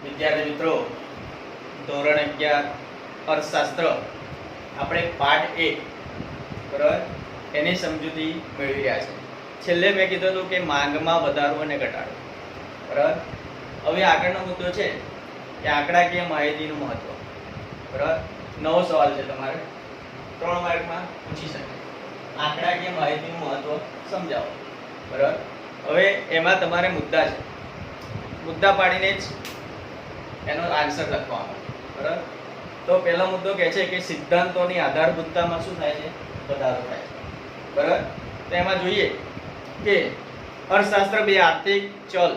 વિદ્યાર્થી મિત્રો, ધોરણ 11 અર્થશાસ્ત્ર આપણે પાઠ 1 બરાબર એની સમજૂતી મેળવી રહ્યા છે. છેલ્લે મેં કીધું હતું કે માંગમાં વધારો અને ઘટાડો બરાબર. હવે આગળનો મુદ્દો છે કે આંકડાકીય માહિતીનું મહત્વ બરાબર. નવો સવાલ છે, તમારે 3 માર્કમાં પૂછી શકે. આંકડાકીય માહિતીનું મહત્વ સમજાવો બરાબર. હવે એમાં તમારે મુદ્દા છે, મુદ્દા પાડીને જ એનો આન્સર લખવાનો બરાબર. તો પહેલો મુદ્દો કહે છે કે સિદ્ધાંતોની આધારભૂતતામાં શું થાય છે? વધારો થાય છે બરાબર. તો એમાં જોઈએ કે અર્થશાસ્ત્ર બે આર્થિક ચલ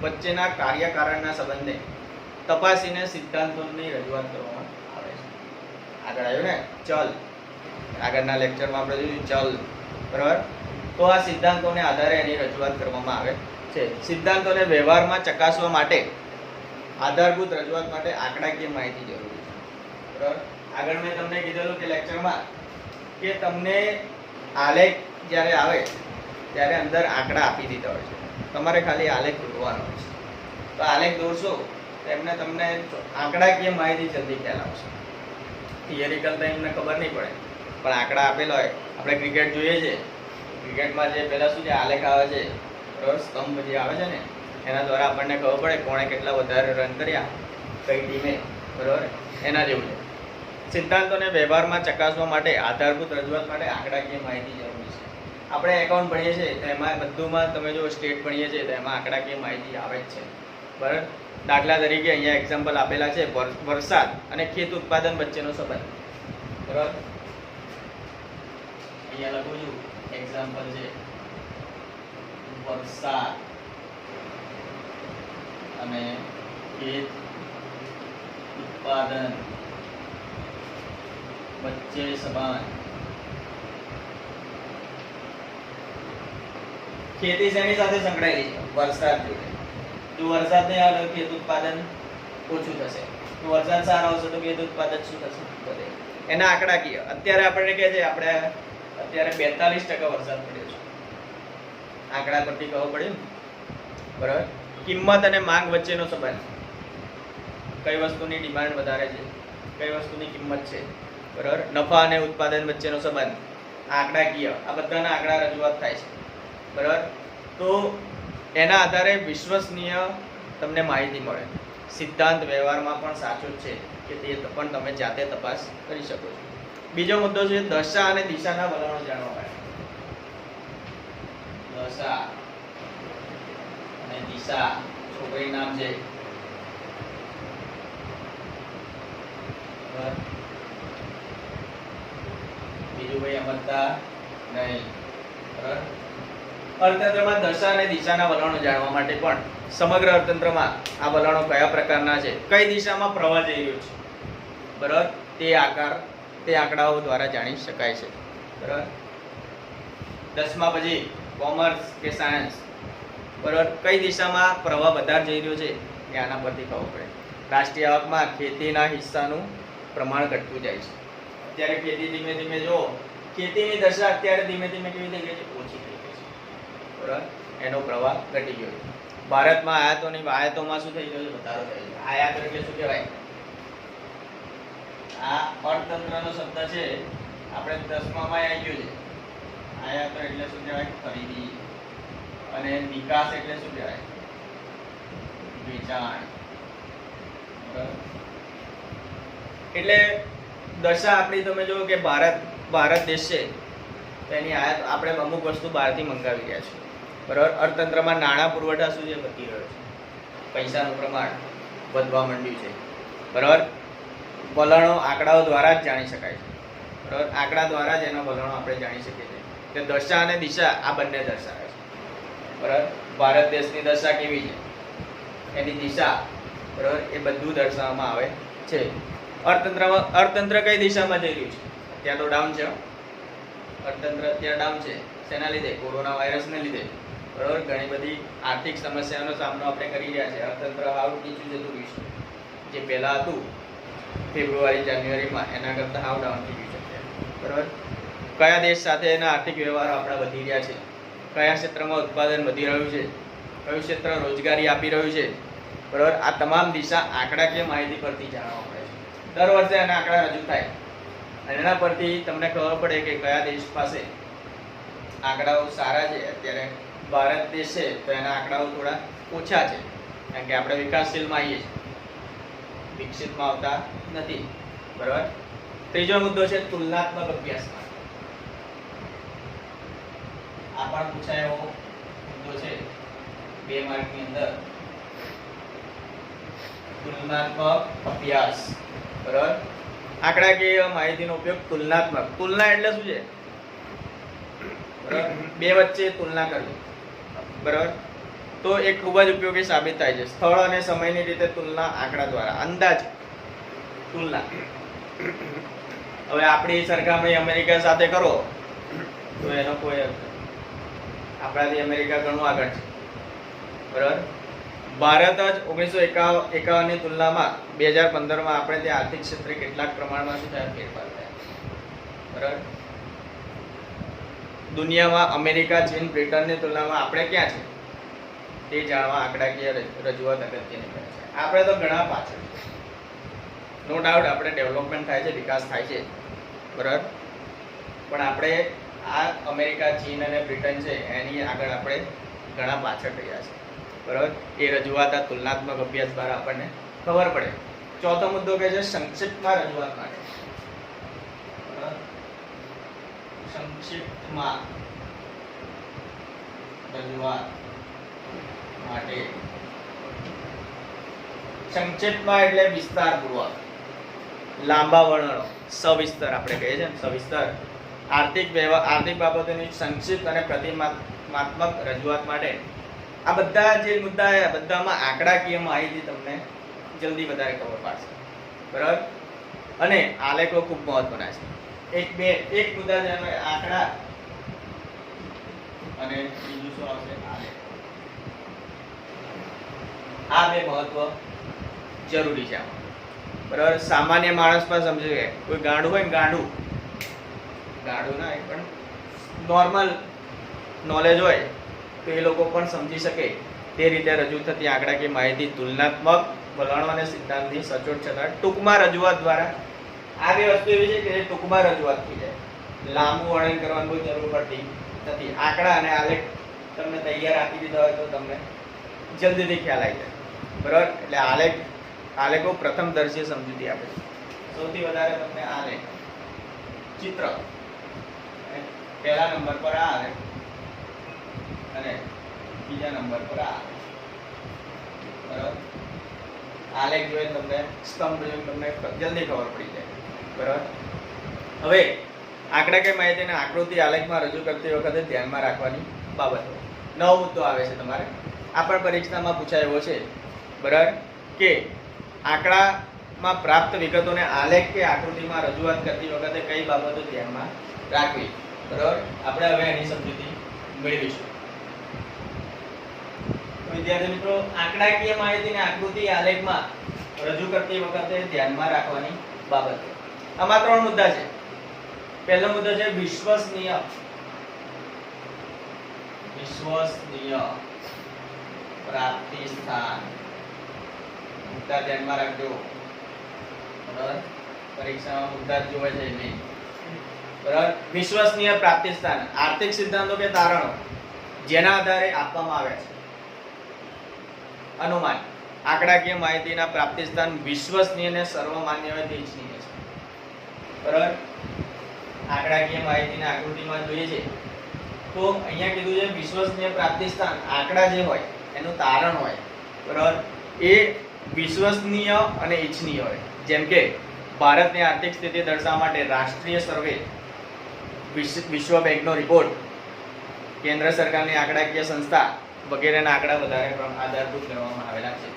વચ્ચેના કાર્યકારણના સંબંધને તપાસીને સિદ્ધાંતોની રજૂઆત કરવામાં આવે છે. આગળ આવ્યું ને ચલ, આગળના લેક્ચરમાં આપણે જોયું ચલ બરાબર. તો આ સિદ્ધાંતોને આધારે એની રજૂઆત કરવામાં આવે છે. સિદ્ધાંતોને વ્યવહારમાં ચકાસવા માટે આધારભૂત રજૂઆત માટે આંકડાકીય માહિતી જરૂરી છે બરાબર. આગળ મેં તમને કીધેલું કે લેક્ચરમાં કે તમને આલેખ જ્યારે આવે ત્યારે અંદર આંકડા આપી દીધા હોય છે, તમારે ખાલી આલેખ દોરવાનો હોય છે. તો આલેખ દોરશો તો એમને તમને આંકડાકીય માહિતી જલ્દી ખ્યાલ આવશે. થિયરિકલ તો એમને ખબર નહીં પડે, પણ આંકડા આપેલા હોય. આપણે ક્રિકેટ જોઈએ છે, ક્રિકેટમાં જે પહેલાં શું છે આલેખ આવે છે બરાબર, સ્તંભ જે આવે છે ને એના દ્વારા આપણને ખબર પડે કોણે કેટલા વધારે રન કર્યા કઈ ટીમે બરાબર. એના જેવું છે. સિદ્ધાંતોને વ્યવહારમાં ચકાસવા માટે આધારભૂત રજૂઆત માટે આંકડાકીય માહિતી જરૂરી છે. આપણે એકાઉન્ટ ભણીએ છીએ તો એમાં બધુંમાં તમે જો સ્ટેટ ભણીએ છીએ તો એમાં આંકડાકીય માહિતી આવે જ છે બરાબર. દાખલા તરીકે અહીંયા એક્ઝામ્પલ આપેલા છે, વરસાદ અને ખેત ઉત્પાદન વચ્ચેનો સંબંધ બરાબર. અહીંયા લખું છું એક્ઝામ્પલ છે વરસાદ અને ખેત ઉત્પાદન વચ્ચે સંબંધ. ખેતી શેની સાથે સંકળાયેલી છે? વરસાદ જોડે. જો વરસાદ નહીં આવે તો ખેત ઉત્પાદન ઓછું થશે. જો વરસાદ સારો આવશે તો ખેત ઉત્પાદન શું થશે? વધે. એના આંકડાકીય અત્યારે આપણને કહે છે આપણે અત્યારે 42% વરસાદ પડ્યો છે. આંકડા પરથી ખબર પડ્યું બરાબર. કિંમત અને માંગ વચ્ચેનો સંબંધ. કઈ વસ્તુની ડિમાન્ડ વધારે છે, કઈ વસ્તુની કિંમત છે બરાબર. નફા અને ઉત્પાદન વચ્ચેનો સંબંધ આંકડાકીય. આ બધાના આંકડા રજૂઆત થાય છે બરાબર. તો એના આધારે વિશ્વસનીય તમને માહિતી મળે. સિદ્ધાંત વ્યવહારમાં પણ સાચો જ છે કે તે પણ તમે જાતે તપાસ કરી શકો છો. બીજો મુદ્દો છે દશા અને દિશાના વલણો જાણવા માટે. દશા અને દિશા છોકરી નામ છે બીજું ભાઈ સમજતા નહીં બરાબર. અર્થતંત્રમાં દશા અને દિશાના વલણો જાણવા માટે પણ સમગ્ર અર્થતંત્રમાં આ વલણો કયા પ્રકારના છે, કઈ દિશામાં પ્રવાહ જઈ રહ્યો છે બરાબર, તે આંકડાઓ દ્વારા જાણી શકાય છે બરાબર. 10મા પછી કોમર્સ કે સાયન્સ બરાબર, કઈ દિશામાં પ્રવાહ વધારે જઈ રહ્યો છે એ આના પરથી ખબર પડે. રાષ્ટ્રીય આવકમાં ખેતીના હિસ્સાનું પ્રમાણ ઘટતું જાય છે. અત્યારે ખેતી ધીમે ધીમે જો ખેતીની દશા અત્યારે ધીમે ધીમે કેવી થઈ ગઈ છે? ઓછી થઈ ગઈ છે બરાબર. એનો પ્રવાહ ઘટી ગયો છે. ભારતમાં આયાતોમાં શું થઈ ગયો છે? વધારો થઈ ગયો. આયાત એટલે શું કહેવાય? આ અર્થતંત્રનો શબ્દ છે, આપણે 10મામાં આવી ગયો છે. આયાત એટલે શું કહેવાય? ખરીદી. અને નિકાસ એટલે શું કહેવાય? વેચાણ. એટલે દશા આપણી તમે જો કે ભારત દેશ છે તો એની આયાત આપણે અમુક વસ્તુ બહારથી મંગાવી રહ્યા છે બરાબર. અર્થતંત્રમાં નાણાં પુરવઠા શું છે? વધી રહ્યો છે. પૈસાનું પ્રમાણ વધવા માંડ્યું છે બરાબર. વલણો આંકડાઓ દ્વારા જ જાણી શકાય છે બરાબર. આંકડા દ્વારા જ એના વલણો આપણે જાણી શકીએ છીએ કે દશા અને દિશા આ બંને દર્શાવે છે બરાબર. ભારત દેશની દશા કેવી છે, એની દિશા બરાબર, એ બધું દર્શાવવામાં આવે છે. અર્થતંત્ર કઈ દિશામાં જઈ રહ્યું છે? અત્યારે તો ડાઉન છે. અર્થતંત્ર અત્યારે ડાઉન છે. શેના લીધે? કોરોના વાયરસને લીધે બરાબર. ઘણી બધી આર્થિક સમસ્યાનો સામનો આપણે કરી રહ્યા છે. અર્થતંત્ર હાવ નીચું જતું રહ્યું છે. જે પહેલાં હતું ફેબ્રુઆરી જાન્યુઆરીમાં એના કરતાં હાવ ડાઉન થઈ ગયું છે બરાબર. કયા દેશ સાથે એના આર્થિક વ્યવહારો આપણા વધી રહ્યા છે, કયા ક્ષેત્રમાં ઉત્પાદન વધી રહ્યું છે, કયું ક્ષેત્ર રોજગારી આપી રહ્યું છે બરાબર. આ તમામ દિશા આંકડાકીય માહિતી પરથી જાણવા મળે છે. દર વર્ષે આના આંકડા રજૂ થાય અને એના પરથી તમને ખબર પડે કે કયા દેશ પાસે આંકડાઓ સારા છે. અત્યારે ભારત દેશ છે તો એના આંકડાઓ થોડા ઓછા છે, કારણ કે આપણે વિકાસશીલમાં આવીએ છીએ, વિકસિતમાં આવતા નથી. બરાબર. ત્રીજો મુદ્દો છે તુલનાત્મક અભ્યાસમાં. આ પણ પૂછાય એવો મુદ્દો છે 2 માર્કની અંદર. તુલનાત્મક અભ્યાસ. બરાબર. આંકડાકીય માહિતીનો ઉપયોગ તુલનાત્મક. તુલના એટલે શું છે? બરાબર. બે વચ્ચે તુલના કરવી. બરાબર. તો એ ખૂબ જ ઉપયોગી સાબિત થાય છે. સ્થળ અને સમયની રીતે તુલના આંકડા દ્વારા. અંદાજ તુલના. હવે આપણી સરખામણી અમેરિકા સાથે કરો તો એનો કોઈ અર્થ નથી. આપણાથી અમેરિકા ઘણું આગળ છે. બરાબર. ભારત જ 1951 ની તુલનામાં 2015માં આપણે ત્યાં આર્થિક ક્ષેત્રે કેટલાક પ્રમાણમાં શું થયા? ફેરફાર થયા. બરાબર. દુનિયામાં અમેરિકા, ચીન, બ્રિટનની તુલનામાં આપણે ક્યાં છે તે જાણવા આંકડાકીય રજૂઆત અગત્યની બને છે. આપણે તો ઘણા પાછળ છે. નો ડાઉટ આપણે ડેવલપમેન્ટ થાય છે, વિકાસ થાય છે. બરાબર. પણ આપણે આ અમેરિકા, ચીન અને બ્રિટન છે એની આગળ આપણે ઘણા પાછળ રહ્યા છે. બરાબર. એ રજૂઆત આ તુલનાત્મક અભ્યાસ દ્વારા આપણને ખબર પડે. ચોથો મુદ્દો કહે છે સંક્ષિપ્તમાં રજૂઆત માટે. સંક્ષિપ્તમાં રજૂઆત માટે. સંક્ષિપ્તમાં એટલે વિસ્તારપૂર્વક, લાંબા વર્ણનો, સવિસ્તર આપણે કહીએ છીએ ને, સવિસ્તર આર્થિક બાબતોની સંક્ષિપ્ત અને પ્રતિમાત્મક રજૂઆત માટે. આ બધા જે મુદ્દા છે બધામાં આંકડાકીય માહિતી તમને જલ્દી વધારે ખબર પડશે. બરાબર. અને આલેખો ખૂબ મહત્વના છે. એક મુદ્દા છે આંકડા અને બીજું શું આવશે? આલેખ. આ બે મહત્વ જરૂરી છે આમાં. બરાબર. સામાન્ય માણસ પણ સમજી જાય. કોઈ ગાંડું હોય ને, ગાંડું ના પણ નોર્મલ નોલેજ હોય તો એ લોકો પણ સમજી શકે તે રીતે રજૂ થતી આંકડાકીય માહિતી તુલનાત્મક વલણો અને સિદ્ધાંતની સચોટ છતાં ટૂંકમાં રજૂઆત દ્વારા. આ બે વસ્તુ એવી છે કે ટૂંકમાં રજૂઆત થઈ જાય, લાંબુ વર્ણન કરવાની કોઈ જરૂર પડતી નથી. આંકડા અને આલેખ તમને તૈયાર આપી દીધા હોય તો તમને જલ્દીથી ખ્યાલ આવી જાય. બરાબર. એટલે આલેખો પ્રથમ દર્શીય સમજૂતી આપે છે. સૌથી વધારે તમને આલેખ, ચિત્ર પહેલા નંબર પર આ આલેખ અને બીજા નંબર પર આ. બરાબર. આલેખ જોઈએ તમને, સ્તંભ જોઈએ તમને જલ્દી ખબર પડી જાય. બરાબર. હવે આંકડાકીય માહિતીને આકૃતિ આલેખમાં રજૂ કરતી વખતે ધ્યાનમાં રાખવાની બાબતો. નવો મુદ્દો આવે છે તમારે. આ પણ પરીક્ષામાં પૂછાય એવો છે. બરાબર. કે આંકડામાં પ્રાપ્ત વિગતોને આલેખ કે આકૃતિમાં રજૂઆત કરતી વખતે કઈ બાબતો ધ્યાનમાં રાખવી. બરાબર. આપણે હવે એની સમજૂતી મેળવીશું. વિદ્યાર્થી મિત્રો, આંકડાકીય માહિતીને આકૃતિ આલેખમાં રજૂ કરતી વખતે ધ્યાનમાં રાખવાની બાબતો. આમાં 3 મુદ્દા છે. પહેલો મુદ્દો છે વિશ્વસનીય પ્રાપ્તિ સ્થાન. મુદ્દા ધ્યાનમાં રાખજો. બરાબર. પરીક્ષામાં મુદ્દા જોવે છે નહીં. બરાબર. વિશ્વસનીય પ્રાપ્તિ સ્થાન આર્થિક સિદ્ધાંતો કે તારણો જેના આધારે આપવામાં આવે છે. અનુમાન. આંકડાકીય માહિતીના પ્રાપ્તિ સ્થાન વિશ્વસનીય અને સર્વમાન્ય હોય તે ઇચ્છનીય છે. બરાબર. આંકડાકીય માહિતીના આકૃતિમાં જોઈએ છે તો અહીંયા કીધું છે વિશ્વસનીય પ્રાપ્તિ સ્થાન. આંકડા જે હોય એનું તારણ હોય. બરાબર. એ વિશ્વસનીય અને ઇચ્છનીય હોય. જેમ કે ભારતની આર્થિક સ્થિતિ દર્શાવવા માટે રાષ્ટ્રીય સર્વે, વિશ્વ બેંકનો રિપોર્ટ, કેન્દ્ર સરકારની આંકડાકીય સંસ્થા વગેરેના આંકડા વધારે આધારભૂત કરવામાં આવેલા છે.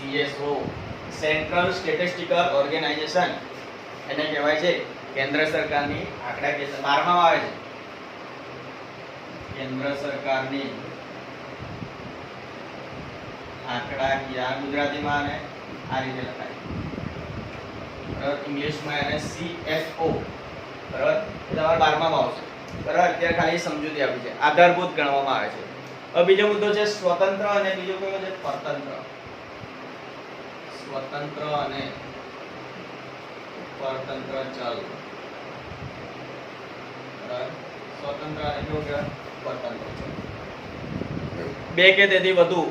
CSO સેન્ટ્રલ સ્ટેટિસ્ટિકલ ઓર્ગેનાઇઝેશન એને કહેવાય છે કેન્દ્ર સરકારની આંકડાકીય 12માં આવે છે. કેન્દ્ર સરકારની આંકડાકીય, ગુજરાતીમાં અને આ રીતે લખાય. બરાબર. ઇંગ્લિશમાં એને CSO. બરાબર. એ તમારા 12માં આવશે. બરાબર, અત્યારે ખાલી સમજૂતી આપી છે, આધારભૂત ગણવામાં આવે છે. હવે બીજો મુદ્દો છે સ્વતંત્ર અને બીજો કયો છે પરતંત્ર. સ્વતંત્ર અને પરતંત્ર ચલ. બરાબર, સ્વતંત્ર અને કયો કહેવાય પરતંત્ર ચલ. બે કે તેથી વધુ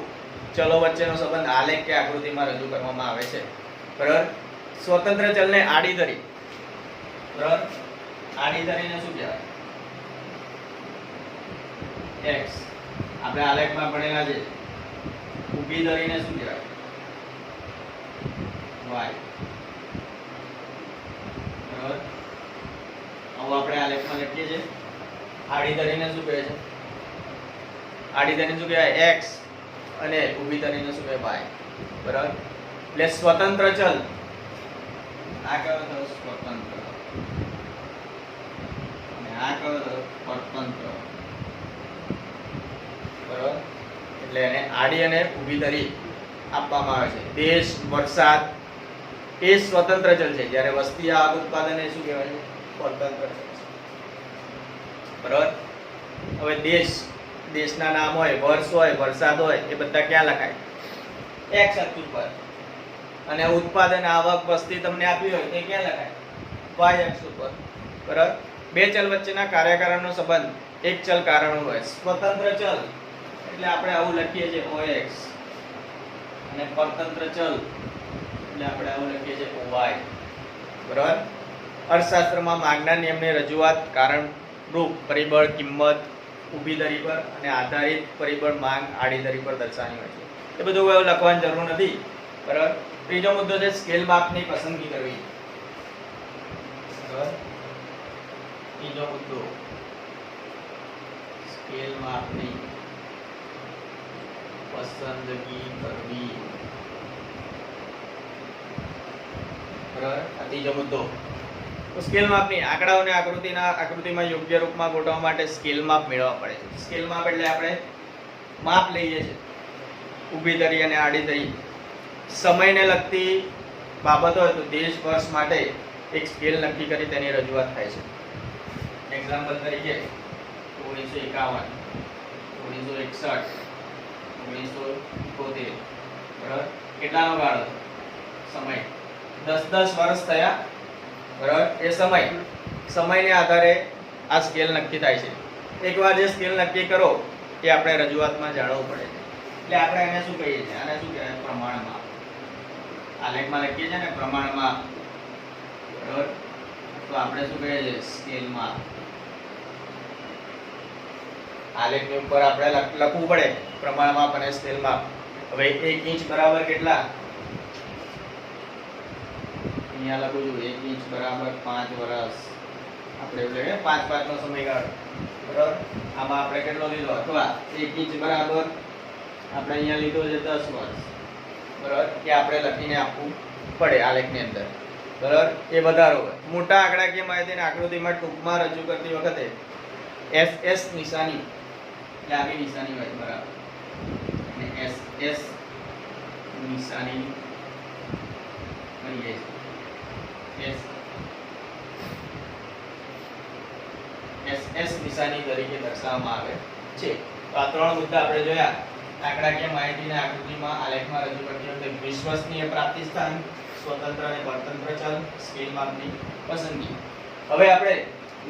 ચલો વચ્ચેનો સંબંધ આલેખ કે આકૃતિમાં રજૂ કરવામાં આવે છે. બરાબર, સ્વતંત્ર ચલને આડી ધરી. બરાબર, આડી ધરીને શું કહેવાય? x. આપણે આલેખમાં ભણેલા છે. ઊભી ધરીને શું કહેવાય? y. બરાબર, આવું આપણે આલેખમાં લખીએ છીએ. આડી ધરીને શું કહે છે? આડી ધરીને શું કહેવાય? x અને ઊભી ધરીને શું કહેવાય? y. બરાબર, એટલે સ્વતંત્ર ચલ આ કયો થયો? સ્વતંત્ર. અને આ કયો થયો? પરતંત્ર. બરાબર, એટલે એને આડી અને ઊભી ધરી આપવામાં આવે છે. દેશ, વરસાદ એ સ્વતંત્ર ચલ છે, જ્યારે વસ્તી, આવક, ઉત્પાદન એ શું કહેવાય છે? પરતંત્ર ચલ છે. બરાબર, હવે દેશના નામ હોય, વર્ષ હોય, વરસાદ હોય, એ બધા ક્યાં લખાય? x અક્ષ ઉપર. અને ઉત્પાદન, આવક, વસ્તી તમને આપી હોય તે ક્યાં લખાય? y અક્ષ ઉપર. બરાબર, બે ચલ વચ્ચેના કાર્યકારણનો સંબંધ એક ચલ કારણો હોય. સ્વતંત્ર ચલ એટલે આપણે આવું લખીએ છીએ ox, અને પરતંત્ર ચલ એટલે આપણે આવું લખીએ છીએ oy. બરાબર, અર્થશાસ્ત્રમાં માંગના નિયમની રજૂઆત કારણ રૂપ પરિબળ, કિંમત ઊભી ધરી પર અને આધારિત પરિબળ માંગ આડી ધરી પર દર્શાવવાની હોય છે. એ બધું હવે લખવાની જરૂર નથી. બરાબર, ત્રીજો મુદ્દો છે સ્કેલ માપની પસંદગી કરવી. બરાબર, ત્રીજો મુદ્દો સ્કેલ માપની પસંદગી કરવી. બરાબર, આ ત્રીજો મુદ્દો. તો સ્કેલ માપની આંકડાઓને આકૃતિમાં યોગ્ય રૂપમાં ગોઠવવા માટે સ્કેલ માપ મેળવવા પડે છે. સ્કેલ માપ એટલે આપણે માપ લઈએ છીએ ઊભી ધરી અને આડી ધરી. સમયને લગતી બાબત હોય તો દેશ, વર્ષ માટે એક સ્કેલ નક્કી કરી તેની રજૂઆત થાય છે. એક્ઝામ્પલ તરીકે 1951, 1961, 1971. બરાબર, કેટલાનો ગાળો? સમય 10 વર્ષ થયા. બરાબર, એ સમયને આધારે આ સ્કેલ નક્કી થાય છે. એકવાર જે સ્કેલ નક્કી કરો એ આપણે રજૂઆતમાં જાણવું પડે છે. એટલે આપણે એને શું કહીએ છીએ? આને શું કહેવાય? પ્રમાણમાપ. આલેખમાં લખીએ છીએ ને પ્રમાણમાપ. બરાબર, તો આપણે શું કહીએ છીએ? સ્કેલ માપ. આલેખની ઉપર આપણે લખવું પડે પ્રમાણમાપ અને સ્કેલ માપ. હવે 1 ઇંચ બરાબર કેટલા? અહીંયા લખું છું 1 ઇંચ બરાબર 5 વર્ષ. આપણે એવું લઈએ 5 નો સમયગાળો. બરાબર, આમાં આપણે કેટલો લીધો? અથવા 1 ઇંચ બરાબર આપણે અહીંયા લીધો છે 10 વર્ષ. બરાબર, કે આપણે લખીને આપવું પડે આલેખની અંદર. બરાબર, એ વધારો હોય. મોટા આંકડાકીય માહિતીને આકૃતિમાં ટૂંકમાં રજૂ કરતી વખતે SS નિશાની એટલે આવી નિશાની હોય. બરાબર, અને SS નિશાની કરીએ છીએ. SS નિશાની તરીકે દર્શાવવામાં આવે છે. તો આ ત્રણ મુદ્દા આપણે જોયા. આંકડાકીય માહિતીને આકૃતિમાં આલેખમાં રજૂ કરતી વખતે વિશ્વસનીય પ્રાપ્તિ સ્થાન, સ્વતંત્ર અને પરતંત્ર ચલ, સ્કેલ માપની પસંદગી. હવે આપણે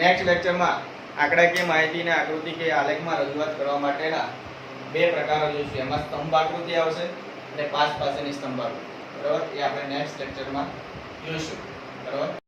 નેક્સ્ટ લેક્ચરમાં આંકડાકીય માહિતીને આકૃતિ કે આલેખમાં રજૂઆત કરવા માટેના બે પ્રકારો જોઈશું. એમાં સ્તંભ આકૃતિ આવશે અને પાસેની સ્તંભ આકૃતિ. બરાબર, એ આપણે નેક્સ્ટ લેક્ચરમાં જોઈશું. બરાબર.